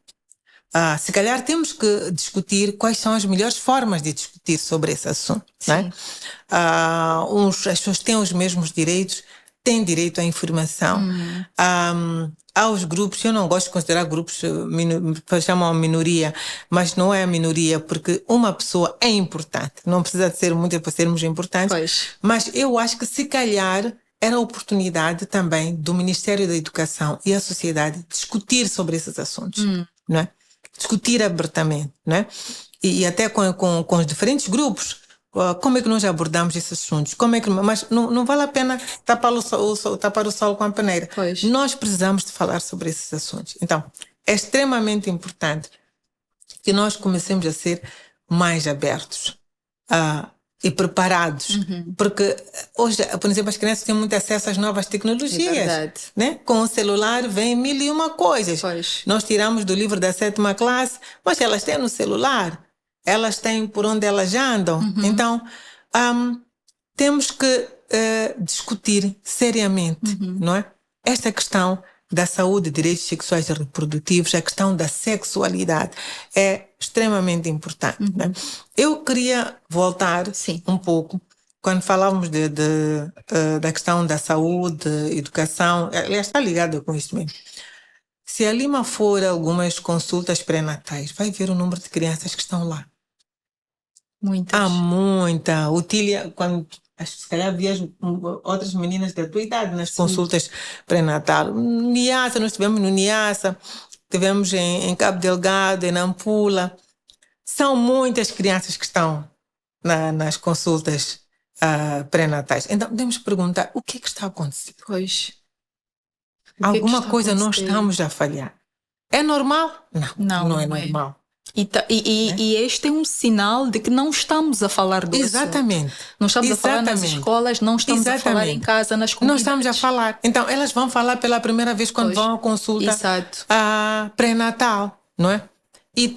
B: Se calhar temos que discutir quais são as melhores formas de discutir sobre esse assunto. Né? As pessoas têm os mesmos direitos, têm direito à informação. Há os grupos, eu não gosto de considerar grupos, chamam a minoria, mas não é a minoria, porque uma pessoa é importante. Não precisa de ser muita para sermos importantes.
A: Pois.
B: Mas eu acho que se calhar era a oportunidade também do Ministério da Educação e a sociedade discutir sobre esses assuntos. Não é? Discutir abertamente, não é? E até com os diferentes grupos. Como é que nós abordamos esses assuntos? Mas não vale a pena tapar o sol com a peneira.
A: Pois.
B: Nós precisamos de falar sobre esses assuntos. Então, é extremamente importante que nós comecemos a ser mais abertos e preparados. Porque hoje, por exemplo, as crianças têm muito acesso às novas tecnologias.
A: É verdade.
B: Né? Com o celular vem 1001 coisas.
A: Pois.
B: Nós tiramos do livro da 7ª classe, mas elas têm no celular. Elas têm por onde elas andam. Então, temos que discutir seriamente, não é? Esta questão da saúde, direitos sexuais e reprodutivos, a questão da sexualidade é extremamente importante. Né? Eu queria voltar um pouco, quando falávamos da questão da saúde, educação, aliás, está ligado com isso mesmo. Se a Lima for a algumas consultas pré-natais, vai ver o número de crianças que estão lá.
A: Muitas.
B: Há muita. Otília, quando se calhar vias outras meninas da tua idade nas consultas pré-natal. Niassa, nós estivemos no Niassa, estivemos em Cabo Delgado, em Nampula. São muitas crianças que estão nas consultas pré-natais. Então, podemos perguntar, o que é que está acontecendo?
A: Pois.
B: Alguma coisa nós estamos a falhar. É normal? Não é normal.
A: E este é um sinal de que não estamos a falar do
B: Exatamente.
A: assunto. Não estamos a falar nas escolas, não estamos a falar em casa, nas comunidades.
B: Não estamos a falar. Então, elas vão falar pela primeira vez quando vão à consulta pré-natal, não é? E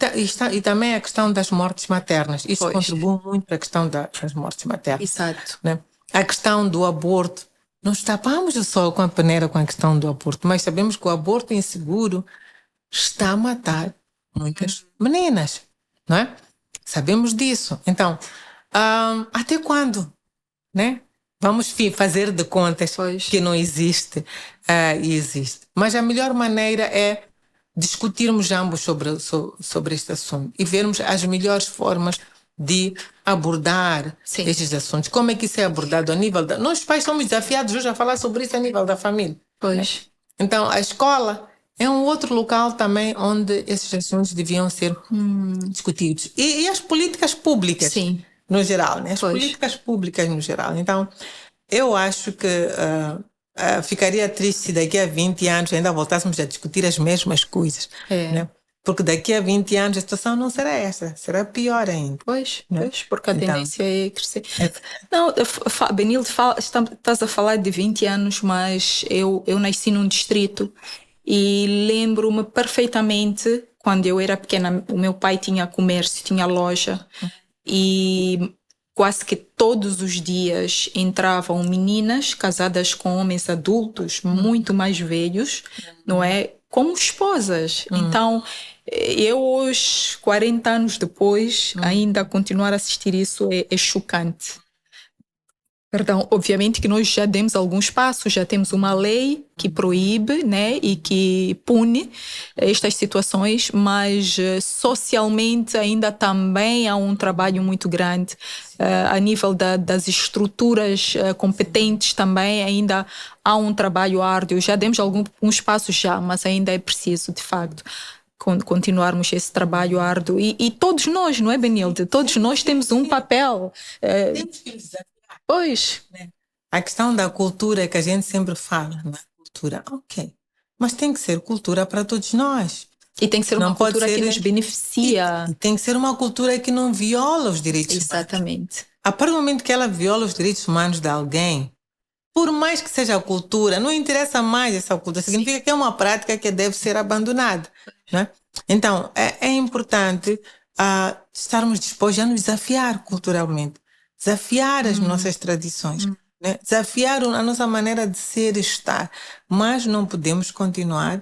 B: também a questão das mortes maternas. Isso contribui muito para a questão das mortes maternas.
A: Exato.
B: Né? A questão do aborto. Nós tapamos o sol com a peneira com a questão do aborto, mas sabemos que o aborto inseguro está a matar muitas meninas, não é? Sabemos disso. Então, até quando, né? Vamos fazer de contas que não existe e existe. Mas a melhor maneira é discutirmos ambos sobre este assunto e vermos as melhores formas de abordar estes assuntos. Como é que isso é abordado a nível da... Nós pais somos desafiados hoje a falar sobre isso a nível da família. Né? Então, a escola é um outro local também onde esses assuntos deviam ser discutidos. E as políticas públicas, no geral, né? As políticas públicas no geral. Então, eu acho que ficaria triste se daqui a 20 anos ainda voltássemos a discutir as mesmas coisas. Né? Porque daqui a 20 anos a situação não será essa, será pior ainda.
A: Pois, porque a tendência é crescer. Não, Benilde, estás a falar de 20 anos, mas eu nasci num distrito e lembro-me perfeitamente, quando eu era pequena, o meu pai tinha comércio, tinha loja, e quase que todos os dias entravam meninas casadas com homens adultos, muito mais velhos, não é? Como esposas. Então, eu hoje, 40 anos depois, ainda continuar a assistir isso é chocante. Perdão, obviamente que nós já demos alguns passos, já temos uma lei que proíbe, né, e que pune estas situações, mas socialmente ainda também há um trabalho muito grande. A nível das estruturas competentes também ainda há um trabalho árduo. Já demos alguns passos já, mas ainda é preciso, de facto, continuarmos esse trabalho árduo. E todos nós, não é, Benilde? Todos nós temos um papel.
B: Temos que desafiar.
A: Pois.
B: A questão da cultura é que a gente sempre fala, não é? Cultura, ok. Mas tem que ser cultura para todos nós.
A: E tem que ser uma
B: Não pode
A: cultura que
B: ser-
A: nos beneficia.
B: E tem que ser uma cultura que não viola os direitos humanos.
A: Exatamente.
B: A partir do momento que ela viola os direitos humanos de alguém, por mais que seja a cultura, não interessa mais essa cultura. Significa que é uma prática que deve ser abandonada. Né? Então, é importante estarmos dispostos a nos desafiar culturalmente. Desafiar as nossas tradições. Né? Desafiar a nossa maneira de ser e estar. Mas não podemos continuar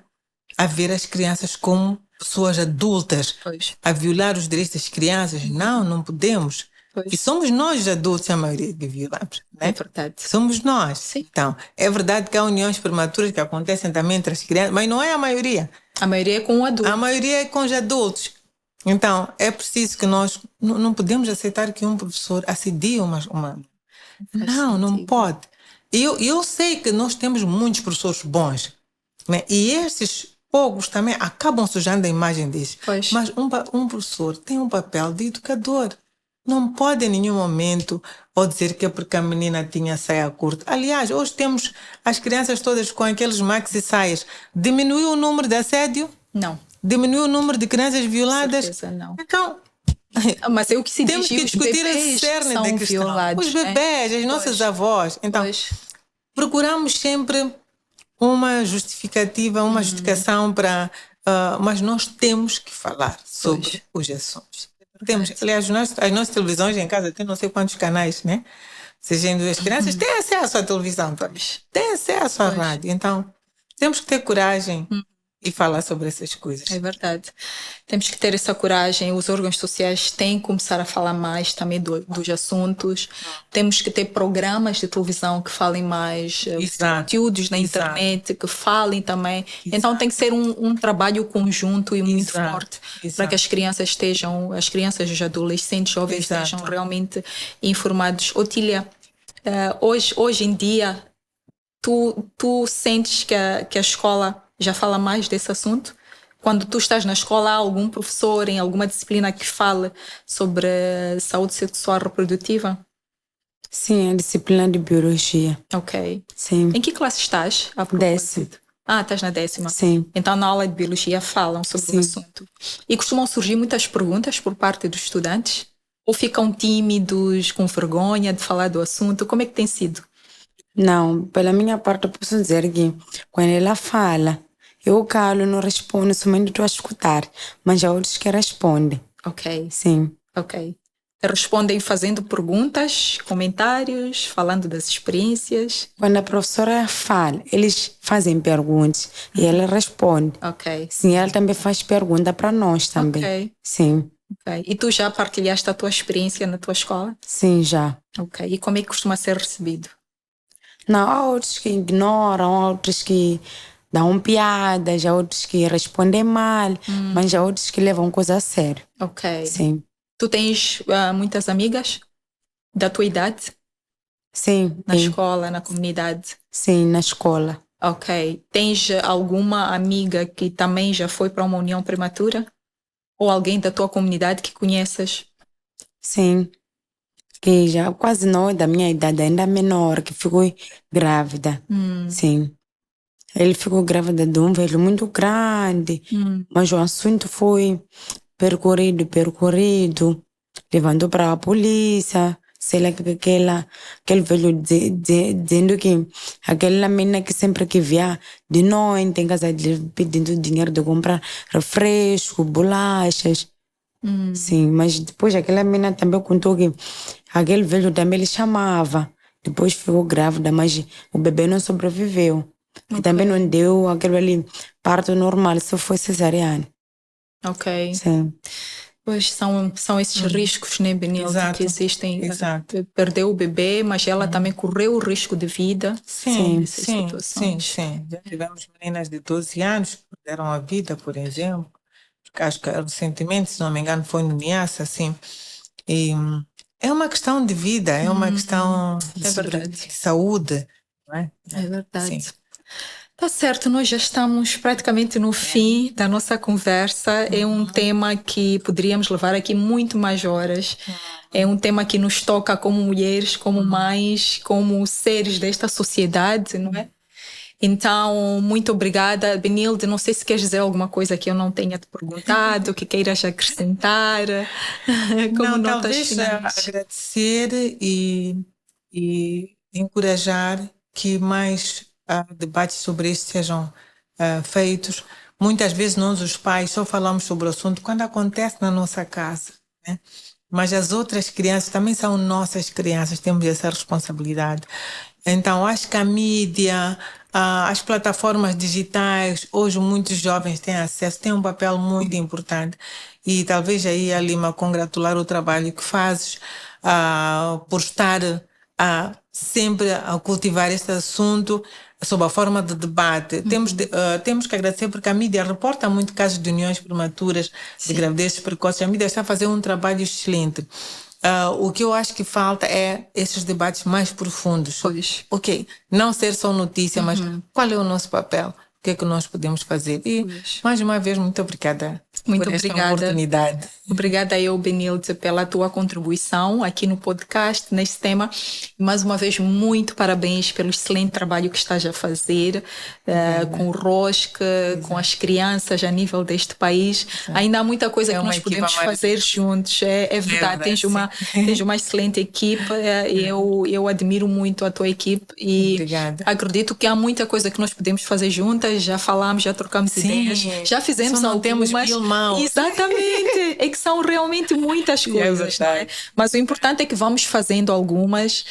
B: a ver as crianças como pessoas adultas,
A: Pois.
B: a violar os direitos das crianças. Não podemos.
A: Pois.
B: E somos nós, os adultos, a maioria que violamos. Né?
A: É verdade.
B: Somos nós.
A: Sim.
B: Então, é verdade que há uniões prematuras que acontecem também entre as crianças, mas não é a maioria.
A: A maioria é com o adulto.
B: A maioria é com os adultos. Então, é preciso que nós não podemos aceitar que um professor assedie uma... Não pode. E eu sei que nós temos muitos professores bons, né? E esses poucos também acabam sujando a imagem deles.
A: Pois.
B: Mas um professor tem um papel de educador. Não pode em nenhum momento ou dizer que é porque a menina tinha saia curta. Aliás, hoje temos as crianças todas com aqueles maxi saias. Diminuiu o número de assédio?
A: Não.
B: Diminuiu o número de crianças violadas?
A: Certeza, não.
B: Então,
A: Mas é o que se
B: temos
A: diz.
B: que discutir esse cerne da questão.
A: Violados,
B: Os bebés, as nossas avós. Então, procuramos sempre uma justificativa, uma justificação para... mas nós temos que falar sobre os assuntos. Temos, aliás, as nossas televisões em casa têm não sei quantos canais, né? Sejam as crianças têm acesso à televisão, têm acesso à rádio. Então, temos que ter coragem e falar sobre essas coisas.
A: É verdade. Temos que ter essa coragem. Os órgãos sociais têm que começar a falar mais também dos assuntos. Temos que ter programas de televisão que falem mais, conteúdos na internet, que falem também. Então tem que ser um trabalho conjunto e muito forte para que as crianças e os adolescentes jovens estejam realmente informados. Otília, hoje em dia, tu sentes que a escola já fala mais desse assunto? Quando tu estás na escola, há algum professor em alguma disciplina que fale sobre saúde sexual reprodutiva?
C: Sim, a disciplina de biologia.
A: Ok.
C: Sim.
A: Em que classe estás?
C: 10ª.
A: Estás na 10ª.
C: Sim.
A: Então, na aula de biologia falam sobre o assunto. E costumam surgir muitas perguntas por parte dos estudantes? Ou ficam tímidos, com vergonha de falar do assunto? Como é que tem sido?
C: Não, pela minha parte eu posso dizer que quando ela fala, eu calo, não respondo, somente estou a escutar. Mas há outros que respondem.
A: Ok.
C: Sim.
A: Ok. Respondem fazendo perguntas, comentários, falando das experiências?
C: Quando a professora fala, eles fazem perguntas e ela responde.
A: Ok.
C: Sim, ela também faz pergunta para nós também.
A: Ok.
C: Sim.
A: Ok. E tu já partilhaste a tua experiência na tua escola?
C: Sim, já.
A: Ok. E como é que costuma ser recebido?
C: Não, há outros que ignoram, há outros que dão piadas, há outros que respondem mal, mas há outros que levam coisa a sério.
A: Ok.
C: Sim.
A: Tu tens muitas amigas da tua idade?
C: Sim.
A: Na escola, na comunidade?
C: Sim, na escola.
A: Ok. Tens alguma amiga que também já foi para uma união prematura? Ou alguém da tua comunidade que conheças?
C: Sim. Que já quase não é da minha idade, ainda menor, que ficou grávida. Sim. Ele ficou grávida de um velho muito grande, mas o assunto foi percorrido, levando para a polícia, sei lá, aquele velho dizendo que aquela menina que sempre que via de noite em casa dele pedindo dinheiro de comprar refresco, bolachas. Sim, mas depois aquela menina também contou que aquele velho também ele chamava. Depois ficou grávida, mas o bebê não sobreviveu. Okay. E também não deu aquele ali parto normal, só foi cesariana.
A: Ok.
C: Sim.
A: Pois são esses riscos, né, Benilde,
B: Exato,
A: que existem.
B: exato.
A: Perdeu o bebê, mas ela também correu o risco de vida.
B: Sim,
A: nessas situações.
B: sim. Já tivemos meninas de 12 anos que perderam a vida, por exemplo. Porque acho que recentemente, se não me engano, foi no Niassa, assim. E é uma questão de vida, é uma questão
A: É verdade.
B: de saúde, não é?
A: É verdade.
B: Sim.
A: Tá certo, nós já estamos praticamente no fim da nossa conversa. É um tema que poderíamos levar aqui muito mais horas. É um tema que nos toca como mulheres, como mães, como seres desta sociedade, não é? Então, muito obrigada. Benilde, não sei se queres dizer alguma coisa que eu não tenha te perguntado, que queiras acrescentar, como
B: Não,
A: notas
B: talvez
A: finais.
B: agradecer e encorajar que mais debates sobre isso sejam feitos. Muitas vezes nós, os pais, só falamos sobre o assunto quando acontece na nossa casa, né? Mas as outras crianças também são nossas crianças, temos essa responsabilidade. Então, acho que a mídia, as plataformas digitais, hoje muitos jovens têm acesso, têm um papel muito importante. E talvez aí, a Lima, congratular o trabalho que fazes por estar sempre a cultivar este assunto sob a forma de debate. Temos que agradecer porque a mídia reporta muito casos de uniões prematuras, de gravidezes precoces. A mídia está a fazer um trabalho excelente. O que eu acho que falta é esses debates mais profundos.
A: Pois.
B: Ok, não ser só notícia, mas qual é o nosso papel? O que é que nós podemos fazer? E, mais uma vez, muito obrigada
A: Muito
B: por esta
A: obrigada.
B: oportunidade.
A: Obrigada eu, Benilde, pela tua contribuição aqui no podcast, nesse tema. Mais uma vez, muito parabéns pelo excelente trabalho que estás a fazer com o ROSC, com as crianças a nível deste país. Ainda há muita coisa que nós podemos fazer juntos. É verdade, tens uma excelente equipe. Eu admiro muito a tua equipe e acredito que há muita coisa que nós podemos fazer juntas. Já falamos, já trocamos ideias, já fizemos
B: não
A: algumas.
B: Temos mil mãos.
A: Exatamente, é que são realmente muitas coisas, não é? Mas o importante é que vamos fazendo algumas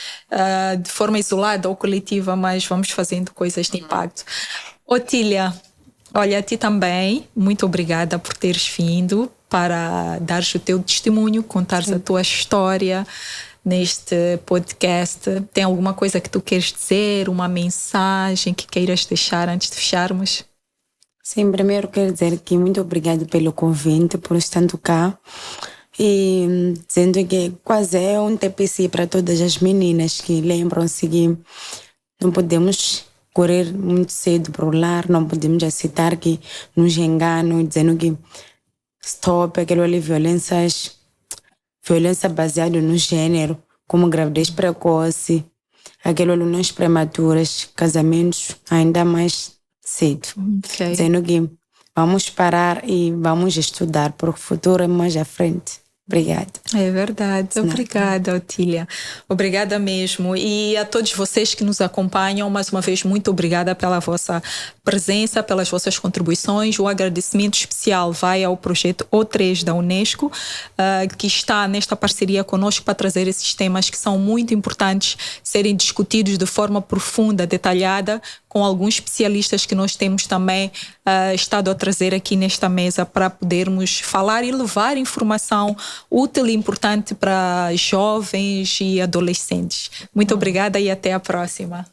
A: de forma isolada ou coletiva, mas vamos fazendo coisas de impacto. Otília, olha, a ti também, muito obrigada por teres vindo para dares o teu testemunho, contares a tua história neste podcast. Tem alguma coisa que tu queres dizer, uma mensagem que queiras deixar antes de fecharmos?
C: Sim, primeiro quero dizer que muito obrigada pelo convite, por estando cá. E dizendo que quase é um TPC para todas as meninas que lembram-se que não podemos correr muito cedo para o lar, não podemos aceitar que nos enganam, dizendo que stop, aquilo ali, violência baseada no gênero, como gravidez precoce, aquilo ali, uniões prematuras, casamentos ainda mais cedo.
A: Okay.
C: Dizendo que vamos parar e vamos estudar, porque o futuro é mais à frente. Obrigada.
A: É verdade. Obrigada, Otília. Obrigada mesmo. E a todos vocês que nos acompanham, mais uma vez, muito obrigada pela vossa presença, pelas vossas contribuições. O agradecimento especial vai ao projeto O3 da Unesco, que está nesta parceria conosco para trazer esses temas que são muito importantes serem discutidos de forma profunda, detalhada, com alguns especialistas que nós temos também estado a trazer aqui nesta mesa para podermos falar e levar informação útil e importante para jovens e adolescentes. Muito obrigada e até a próxima.